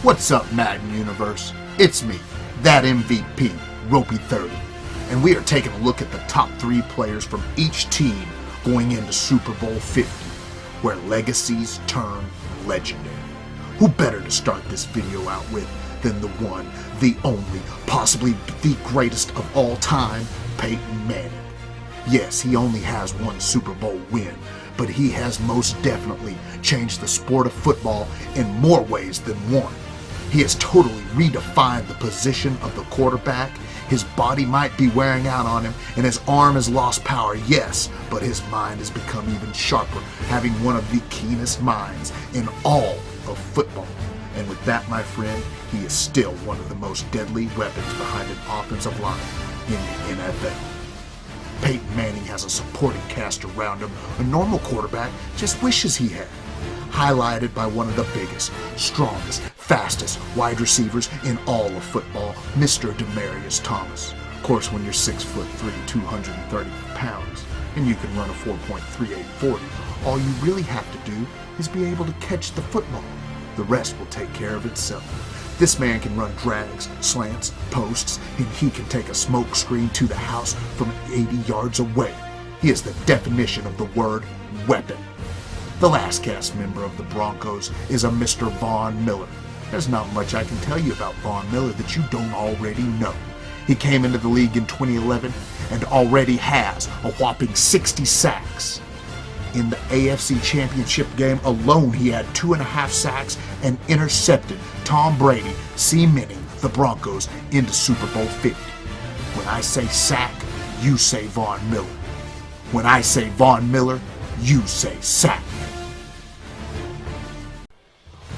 What's up, Madden Universe? It's me, that MVP, Ropie 30, and we are taking a look at the top 3 players from each team going into Super Bowl 50, where legacies turn legendary. Who better to start this video out with than the one, the only, possibly the greatest of all time, Peyton Manning. Yes, he only has one Super Bowl win, but he has most definitely changed the sport of football in more ways than one. He has totally redefined the position of the quarterback. His body might be wearing out on him, and his arm has lost power, yes, but his mind has become even sharper, having one of the keenest minds in all of football. And with that, my friend, he is still one of the most deadly weapons behind an offensive line in the NFL. Peyton Manning has a supporting cast around him a normal quarterback just wishes he had, highlighted by one of the biggest, strongest, fastest wide receivers in all of football, Mr. Demaryius Thomas. Of course, when you're 6'3", 230 pounds, and you can run a 4.38 40, all you really have to do is be able to catch the football. The rest will take care of itself. This man can run drags, slants, posts, and he can take a smoke screen to the house from 80 yards away. He is the definition of the word weapon. The last cast member of the Broncos is a Mr. Von Miller. There's not much I can tell you about Von Miller that you don't already know. He came into the league in 2011 and already has a whopping 60 sacks. In the AFC Championship game alone, he had 2.5 sacks and intercepted Tom Brady, cementing the Broncos into Super Bowl 50. When I say sack, you say Von Miller. When I say Von Miller, you say sack.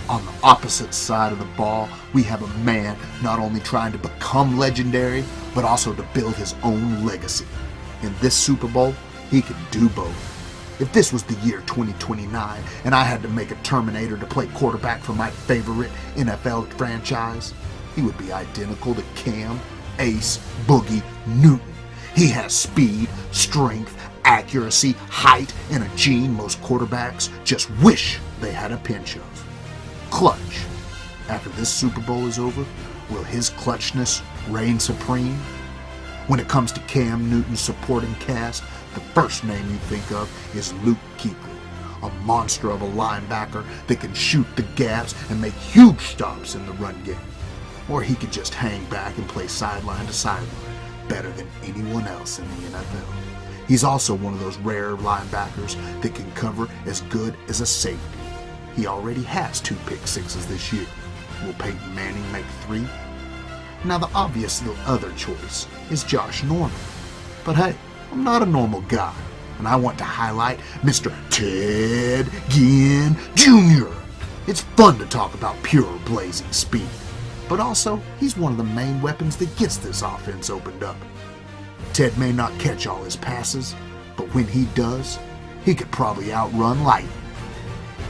On the opposite side of the ball, we have a man not only trying to become legendary, but also to build his own legacy. In this Super Bowl, he can do both. If this was the year 2029 and I had to make a Terminator to play quarterback for my favorite NFL franchise, he would be identical to Cam, Ace, Boogie, Newton. He has speed, strength, accuracy, height, and a gene most quarterbacks just wish they had a pinch of. Clutch. After this Super Bowl is over, will his clutchness reign supreme? When it comes to Cam Newton's supporting cast, the first name you think of is Luke Kuechly, a monster of a linebacker that can shoot the gaps and make huge stops in the run game. Or he could just hang back and play sideline to sideline, better than anyone else in the NFL. He's also one of those rare linebackers that can cover as good as a safety. He already has 2 pick sixes this year. Will Peyton Manning make 3? Now the obvious other choice is Josh Norman. But hey, I'm not a normal guy, and I want to highlight Mr. Ted Ginn Jr. It's fun to talk about pure blazing speed, but also he's one of the main weapons that gets this offense opened up. Ted may not catch all his passes, but when he does, he could probably outrun lightning.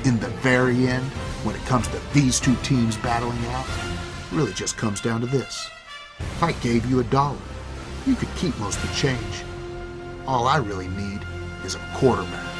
In the very end, when it comes to these 2 teams battling out, it really just comes down to this. If I gave you $1, you could keep most of the change. All I really need is a quarterback.